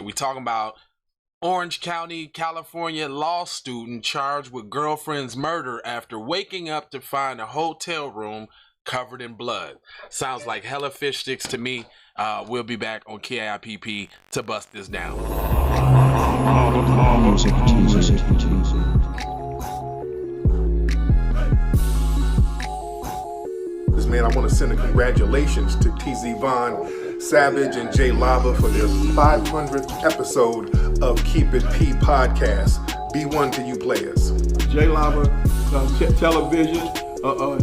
We talking about Orange County, California law student charged with girlfriend's murder after waking up to find a hotel room covered in blood. Sounds like hella fish sticks to me. We'll be back on KIPP to bust this down. Man, I want to send a congratulations to TZ Von, Savage, and Jay Lava for their 500th episode of Keep It P podcast. B1 to you players. Jay Lava, television,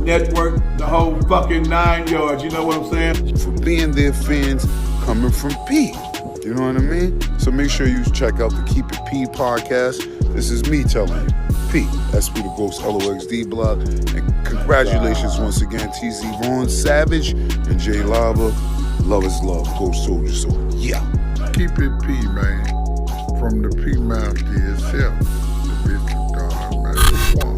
network, the whole fucking 9 yards, you know what I'm saying? For being their fans coming from P. You know what I mean? So make sure you check out the Keep It P podcast. This is me telling you. P, SP the Ghost, LOXD blog. And congratulations once again, TZ Vaughn, Savage, and Jay Lava. Love is love, Ghost Soldier. So, yeah. Keep it P, man. From the P Master itself, the Bishop Don Master Juan,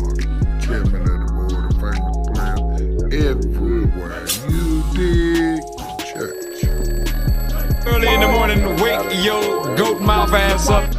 chairman of the board of famous players everywhere. You dig? Church. Early in the morning, wake your goat mouth ass up.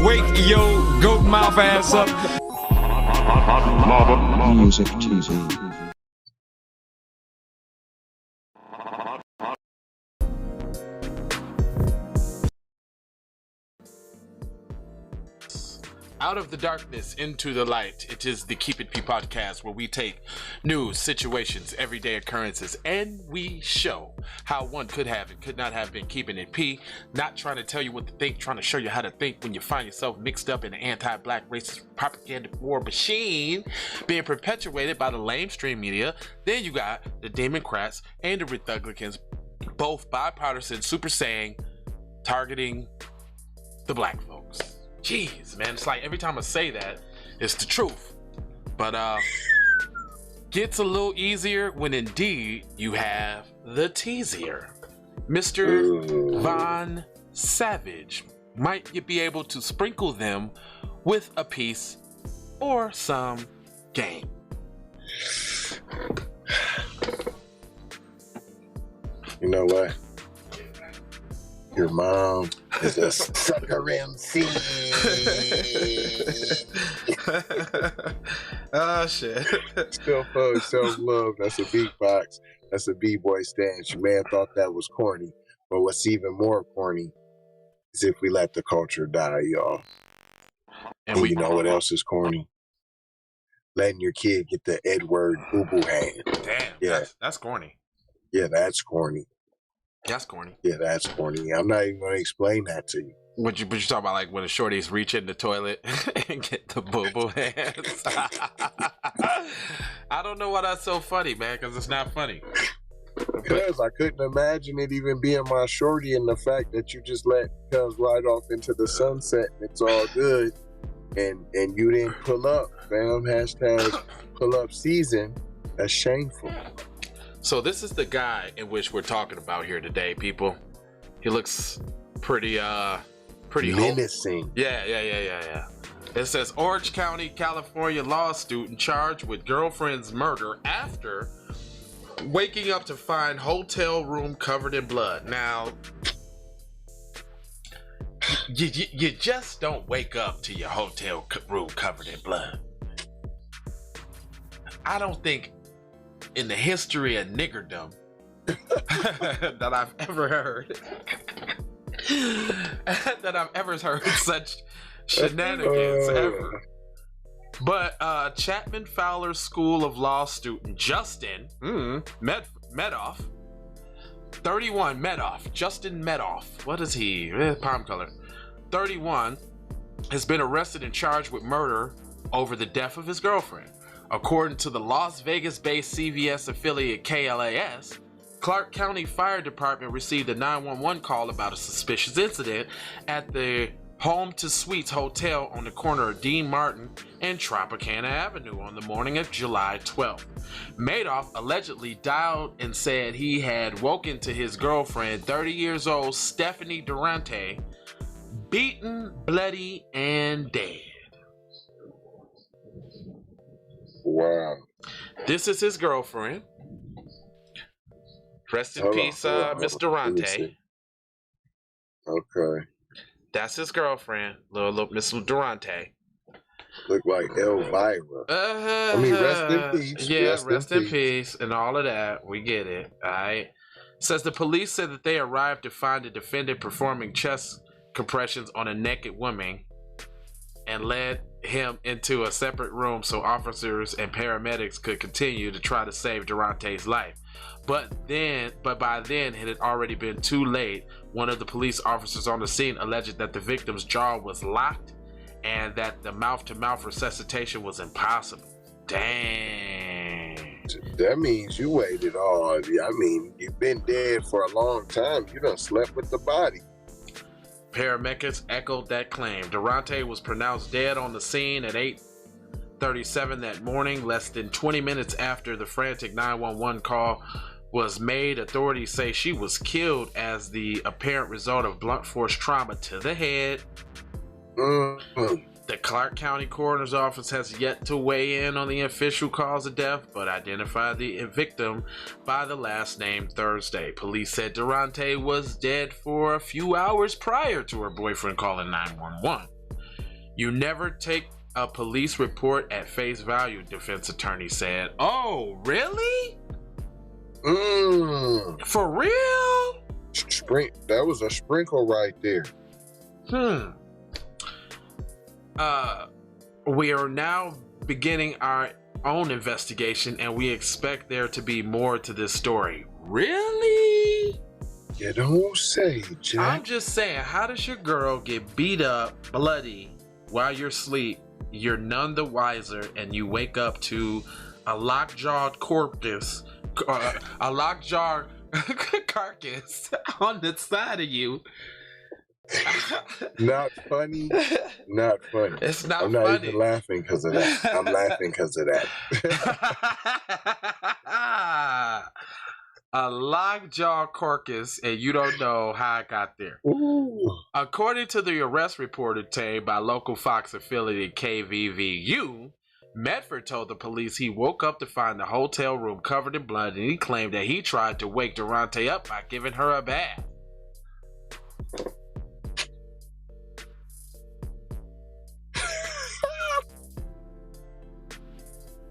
Wake your goat mouth ass up. Music TV. Out of the darkness into the light, it is the Keep It P podcast, where we take news, situations, everyday occurrences, and we show how one could have and could not have been keeping it P. Not trying to tell you what to think, trying to show you how to think when you find yourself mixed up in an anti-black racist propaganda war machine being perpetuated by the lamestream media. Then you got the Democrats and the Republicans, both bipartisan, super saying, targeting the black folks. Jeez, man, it's like every time I say that, it's the truth. But gets a little easier when indeed you have the teasier. Mr. Von Savage, might you be able to sprinkle them with a piece or some game? You know what? Your mom is a sucker MC. Oh shit. Still fun, self-love. That's a beatbox. That's a b-boy stance. You may have thought that was corny, but what's even more corny is if we let the culture die, y'all. And you know what else is corny? Letting your kid get the Edward boo-boo hand. Damn, yeah, that's corny. Yeah, that's corny. That's corny. Yeah, that's corny. I'm not even going to explain that to you. But you talking about like when the shorties reach in the toilet and get the boo-boo hands. I don't know why that's so funny, man, because it's not funny. Because I couldn't imagine it even being my shorty, and the fact that you just let comes right off into the sunset and it's all good, and you didn't pull up, fam. Hashtag pull up season. That's shameful. So this is the guy in which we're talking about here today, people. He looks pretty menacing. Yeah. It says Orange County, California law student charged with girlfriend's murder after waking up to find hotel room covered in blood. Now, you just don't wake up to your hotel room covered in blood. I don't think in the history of niggerdom that I've ever heard such shenanigans ever. But Chapman Fowler School of Law student Justin Medoff, 31, Justin Medoff. What is he? Palm color. 31 has been arrested and charged with murder over the death of his girlfriend. According to the Las Vegas-based CVS affiliate KLAS, Clark County Fire Department received a 911 call about a suspicious incident at the home to Suites Hotel on the corner of Dean Martin and Tropicana Avenue on the morning of July 12th. Madoff allegedly dialed and said he had woken to his girlfriend, 30 years old Stephanie Durante, beaten, bloody, and dead. Wow. This is his girlfriend. Rest in peace, Miss Durante. Okay. That's his girlfriend, little Miss Durante. Look like Elvira. I mean, rest in peace. Yeah, rest in peace and all of that. We get it. All right. Says the police said that they arrived to find the defendant performing chest compressions on a naked woman and led him into a separate room so officers and paramedics could continue to try to save Durante's life. But by then it had already been too late. One of the police officers on the scene alleged that the victim's jaw was locked and that the mouth-to-mouth resuscitation was impossible. Dang. That means you waited all. I mean, you've been dead for a long time. You done slept with the body. Paramedics echoed that claim. Durante was pronounced dead on the scene at 8:37 that morning, less than 20 minutes after the frantic 911 call was made. Authorities say she was killed as the apparent result of blunt force trauma to the head. Mm-hmm. The Clark County Coroner's Office has yet to weigh in on the official cause of death, but identified the victim by the last name Thursday. Police said Durante was dead for a few hours prior to her boyfriend calling 911. You never take a police report at face value, defense attorney said. Oh, really? For real? That was a sprinkle right there. We are now beginning our own investigation, and we expect there to be more to this story. Really? You don't say, Jack. I'm just saying, how does your girl get beat up, bloody, while you're asleep? You're none the wiser, and you wake up to a lockjawed carcass on the side of you. Not funny. Not funny. It's not I'm not funny. even laughing because of that. I'm laughing because of that. A lockjaw carcass, and you don't know how it got there. Ooh. According to the arrest report obtained by local Fox affiliate KVVU, Medford told the police he woke up to find the hotel room covered in blood, and he claimed that he tried to wake Durante up by giving her a bath.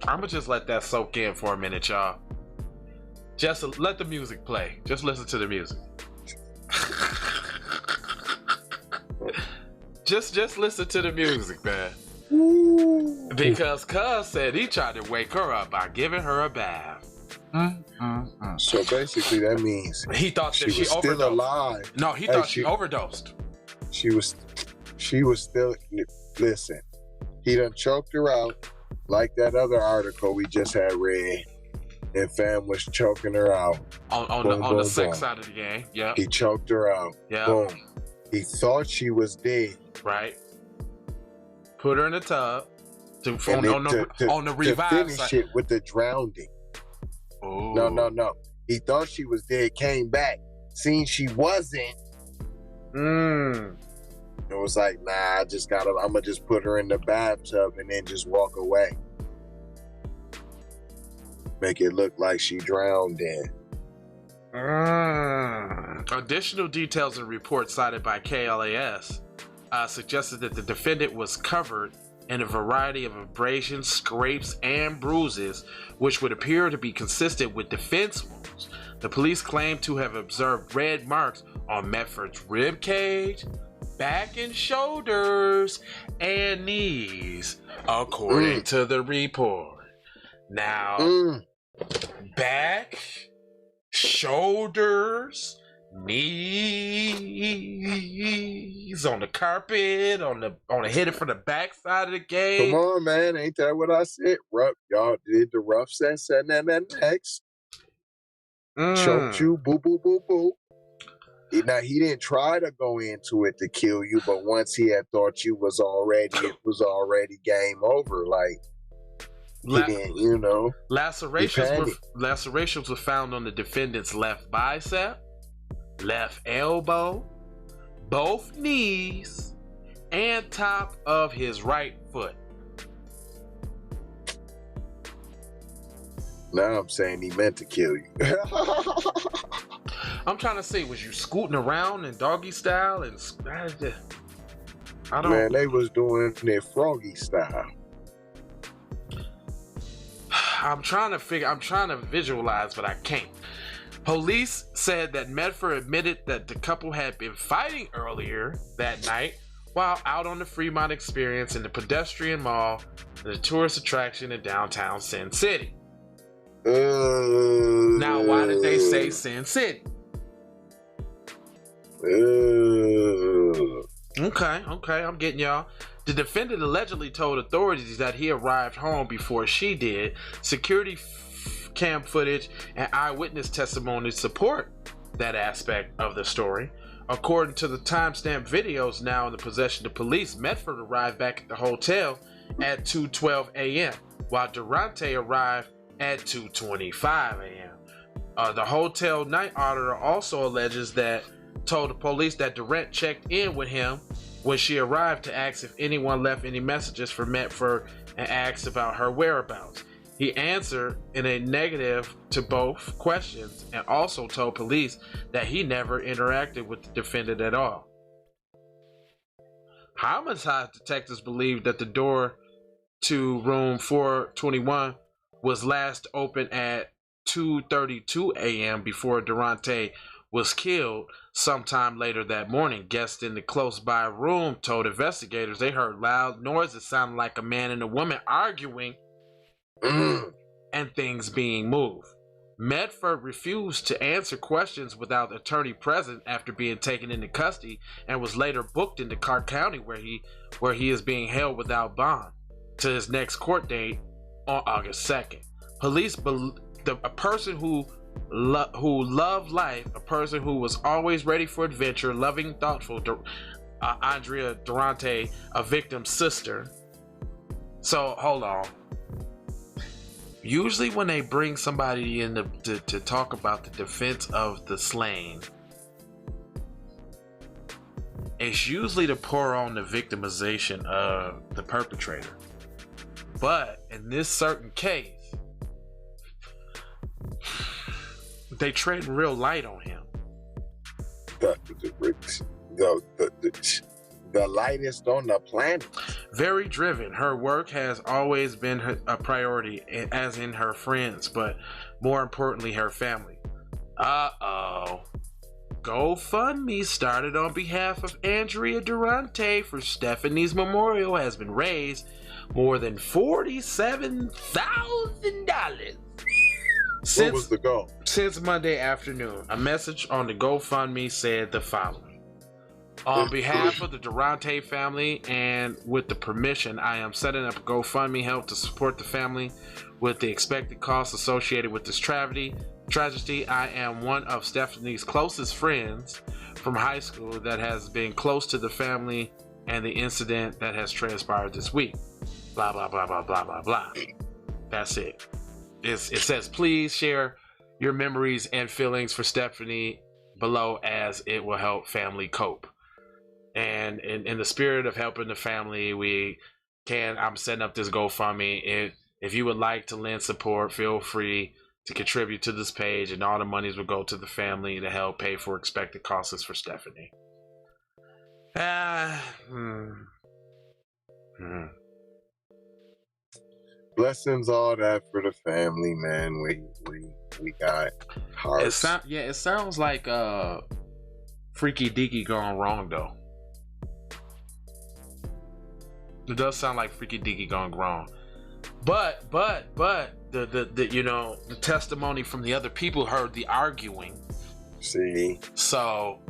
I'm gonna just let that soak in for a minute, y'all. Just let the music play. Just listen to the music. just listen to the music, man. Because Cuz said he tried to wake her up by giving her a bath. So basically, that means he thought that she was overdosed. still alive. No, he thought she overdosed. She was still. Listen, he done choked her out, like that other article we just had read. And fam was choking her out on the sex side of the game. Yeah, he choked her out. Yeah, boom. He thought she was dead. Right. Put her in the tub on the revive to finish side. it with the drowning. Ooh. No. He thought she was dead. Came back, seen she wasn't. It was like, nah. I'm gonna just put her in the bathtub and then just walk away. Make it look like she drowned in. Additional details in reports cited by KLAS suggested that the defendant was covered in a variety of abrasions, scrapes, and bruises, which would appear to be consistent with defense wounds. The police claim to have observed red marks on Medford's rib cage, back and shoulders, and knees, according to the report. Now, back, shoulders, knees, on the carpet, on the hit it from the back side of the game. Come on, man, ain't that what I said? Y'all did the rough sense and then next. Choked you, boo, boo, boo, boo. Now he didn't try to go into it to kill you, but once he had thought it was already game over. Like he didn't, you know. Lacerations were found on the defendant's left bicep, left elbow, both knees, and top of his right foot. Now I'm saying he meant to kill you. I'm trying to say, was you scooting around in doggy style? And I don't. Man, they was doing their froggy style. I'm trying to visualize, but I can't. Police said that Medford admitted that the couple had been fighting earlier that night while out on the Fremont Experience in the pedestrian mall, the tourist attraction in downtown Sin City. Now, why did they say Sin City? Okay, I'm getting y'all. The defendant allegedly told authorities that he arrived home before she did. Security cam footage and eyewitness testimony support that aspect of the story. According to the timestamp videos now in the possession of police, Medford arrived back at the hotel at 2:12 a.m., while Durante arrived at 2:25 a.m. The hotel night auditor also told the police that Durant checked in with him when she arrived to ask if anyone left any messages for Medford and asked about her whereabouts. He answered in a negative to both questions and also told police that he never interacted with the defendant at all. Homicide detectives believe that the door to room 421 was last open at 2:32 a.m. before Durante was killed sometime later that morning. Guests in the close by room told investigators they heard loud noises sounding like a man and a woman arguing and things being moved. Medford refused to answer questions without attorney present after being taken into custody and was later booked into Clark County where he is being held without bond to his next court date on August 2nd. Police a person who loved life, a person who was always ready for adventure, loving, thoughtful, Andrea Durante, a victim's sister. So hold on. Usually when they bring somebody in to talk about the defense of the slain, it's usually to pour on the victimization of the perpetrator. But in this certain case, they tread real light on him. The lightest on the planet. Very driven. Her work has always been a priority, as in her friends, but more importantly, her family. GoFundMe started on behalf of Andrea Durante for Stephanie's memorial has been raised more than $47,000. What was the goal? Since Monday afternoon, a message on the GoFundMe said the following. On behalf of the Durante family and with the permission, I am setting up a GoFundMe help to support the family with the expected costs associated with this tragedy. I am one of Stephanie's closest friends from high school that has been close to the family and the incident that has transpired this week. Blah, blah, blah, blah, blah, blah, blah. That's it. It says, please share your memories and feelings for Stephanie below as it will help family cope. And in the spirit of helping the family, I'm setting up this GoFundMe. If you would like to lend support, feel free to contribute to this page, and all the monies will go to the family to help pay for expected costs for Stephanie. Blessings, all that for the family, man. We got hearts. It sounds like Freaky Deaky gone wrong though. It does sound like Freaky Deaky gone wrong. But the testimony from the other people heard the arguing. See. So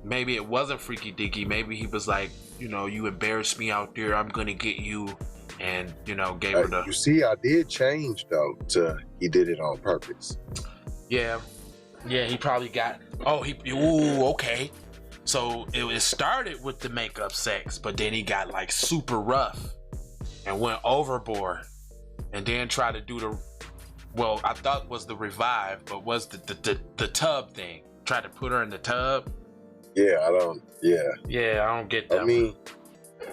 maybe it wasn't Freaky Deaky. Maybe he was like, you embarrassed me out there. I'm gonna get you. And gave her the. You see, I did change though to he did it on purpose. Yeah, Yeah, he probably got. Ooh, okay. So it started with the makeup sex, but then he got like super rough and went overboard, and then tried to do I thought was the revive, but was the tub thing. Tried to put her in the tub. Yeah, I don't get that. I mean,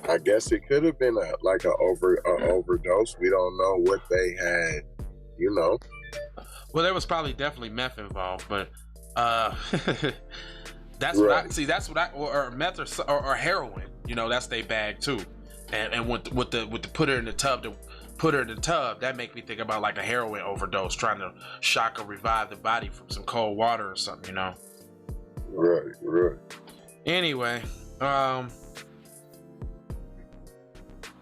I guess it could have been an overdose. We don't know what they had, you know. Well, there was probably definitely meth involved, but that's right. what I or meth or heroin, you know, that's their bag too. And with the put her in the tub, that make me think about like a heroin overdose, trying to shock or revive the body from some cold water or something, you know. Right. Anyway, I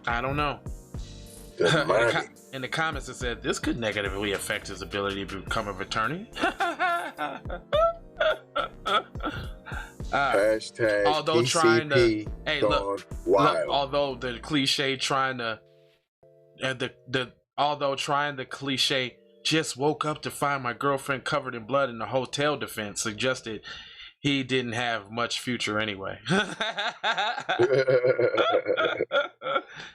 don't know. In the comments it said this could negatively affect his ability to become an attorney. Hashtag although PCP trying to wild. Although the cliche trying to just woke up to find my girlfriend covered in blood in the hotel defense suggested he didn't have much future anyway.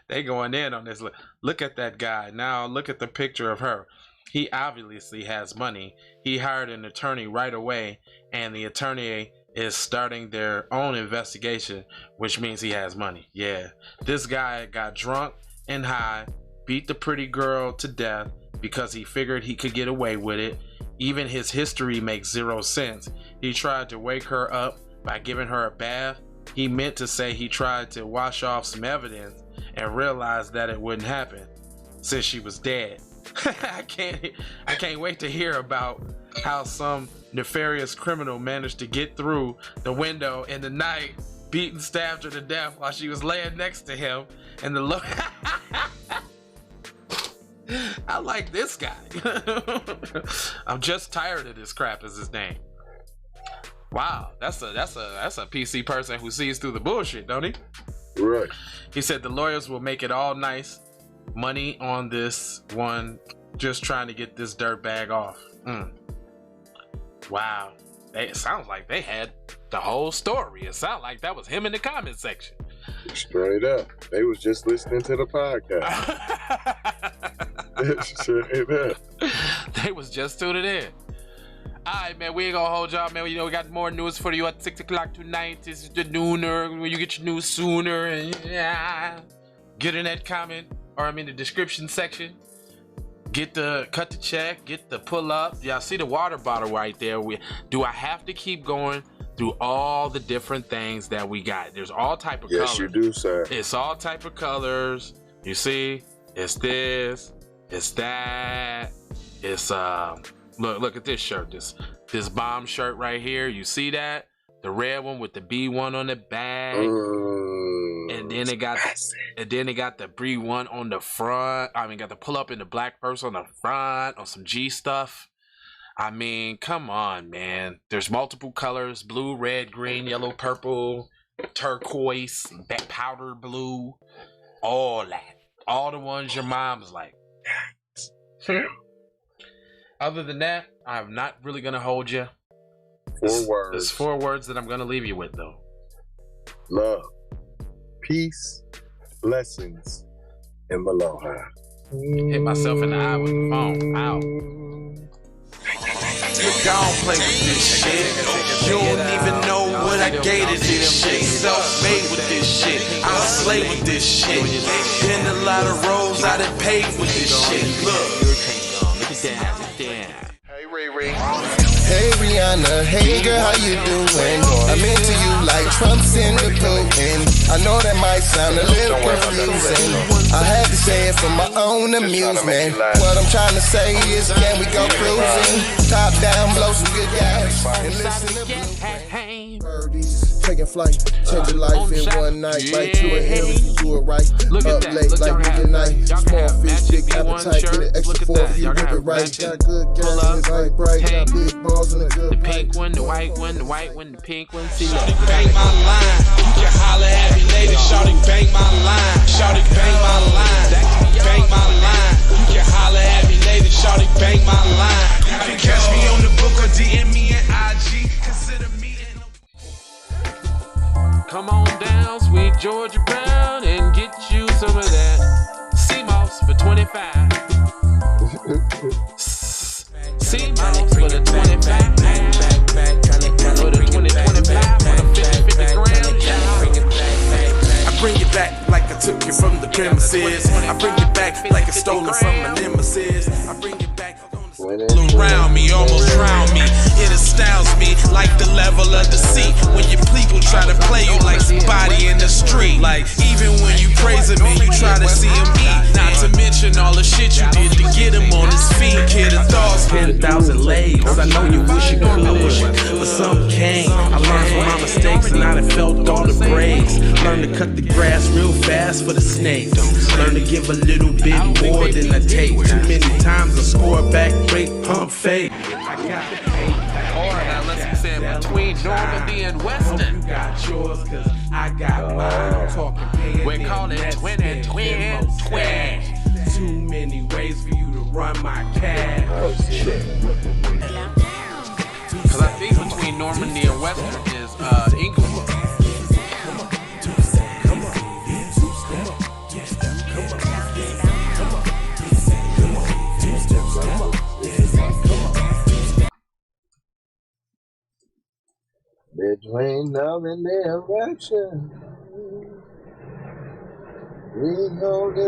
They going in on this. Look at that guy. Now look at the picture of her. He obviously has money. He hired an attorney right away, and the attorney is starting their own investigation, which means he has money. Yeah. This guy got drunk and high, beat the pretty girl to death because he figured he could get away with it. Even his history makes zero sense. He tried to wake her up by giving her a bath. He meant to say he tried to wash off some evidence and realized that it wouldn't happen since she was dead. I can't wait to hear about how some nefarious criminal managed to get through the window in the night, beat and stabbed her to death while she was laying next to him. And I like this guy. I'm just tired of this crap is his name. Wow, that's a PC person who sees through the bullshit, don't he? Right. He said the lawyers will make it all nice. Money on this one, just trying to get this dirtbag off. Wow. It sounds like they had the whole story. It sounds like that was him in the comment section. Straight up. They was just listening to the podcast. Straight up. They was just tuning in. Alright, man, we ain't gonna hold y'all, man. You know, we got more news for you at 6 o'clock tonight. This is the nooner, when you get your news sooner. And get in that comment, or the description section. Get the cut the check, get the pull up. Y'all see the water bottle right there. Do I have to keep going through all the different things that we got? There's all type of colors. Yes, you do, sir. It's all type of colors. You see, it's this, it's that, it's look at this shirt, this bomb shirt right here. You see that? The red one with the B1 on the back. And then they got the B1 on the front. Got the pull up in the black purse on the front on some G stuff. Come on, man. There's multiple colors: blue, red, green, yellow, purple, turquoise, powder blue, all that. All the ones your mom's like. Other than that, I'm not really gonna hold you. 4 words. There's 4 words that I'm gonna leave you with, though. Love, peace, blessings, and aloha. Hit myself in the eye with the phone. Ow. Don't play with this shit. You don't even know what I gave to this shit. Self-made with this shit. I'm a slave with this shit. Been a lot of roads I done paved with this shit. Look. Hey, Riri. Hey Rihanna, hey girl, how you doing? I'm into you like Trump's in the Putin. I know that might sound a little confusing. I had to say it for my own amusement. What I'm trying to say is, can we go cruising? Top down, blow some good gas, and listen to Blueprint. Birdies. taking flight. Change your life in one night. Right to a hill if you do it right. Look at Up that. late Look, like y'all midnight. y'all Small have fish, matching big B1 appetite. Get an shirts. extra Look at four that. if you Y'all whip have it right. matching Got good gas and it's like bright. Got big balls and a good the pipe. pink one, the white one, the white one, the pink one. See, look. Bang my line. You can holler at me later. Shawty bang my line. Shawty bang my line. Bang my line. You can holler at me later. Shawty bang my line. You can catch me on the book or DM me at IG. Consider me in Come on down, sweet Georgia Brown, and get you some of that Seamoss for 25. Seamoss for the 25. For the 25 for the 50 grams. I bring it back like I took it from the premises. I bring it back like it's stolen from my nemesis. I bring it back around me, almost drown me. It astounds me like the level of deceit when your people try to play you like somebody in the street. Like even when you praise him and you try to see him eat. Not to mention all the shit you did to get him on his feet. Kid, a thoughts 10,000 legs. I know you wish you could, but some can't. I learned from my mistakes and I done felt all the breaks. Learn to cut the grass real fast for the snakes. Learn to give a little bit more than I take. Too many times I score back, break, pump, fake. Or now let's say between Normandy and Weston. You got yours, cause I got mine. Talking We call it twin and twin. Too many ways for you to run my cash. Cause I think between Normandy and Western is Inglewood. Between love and the erection, we hold it.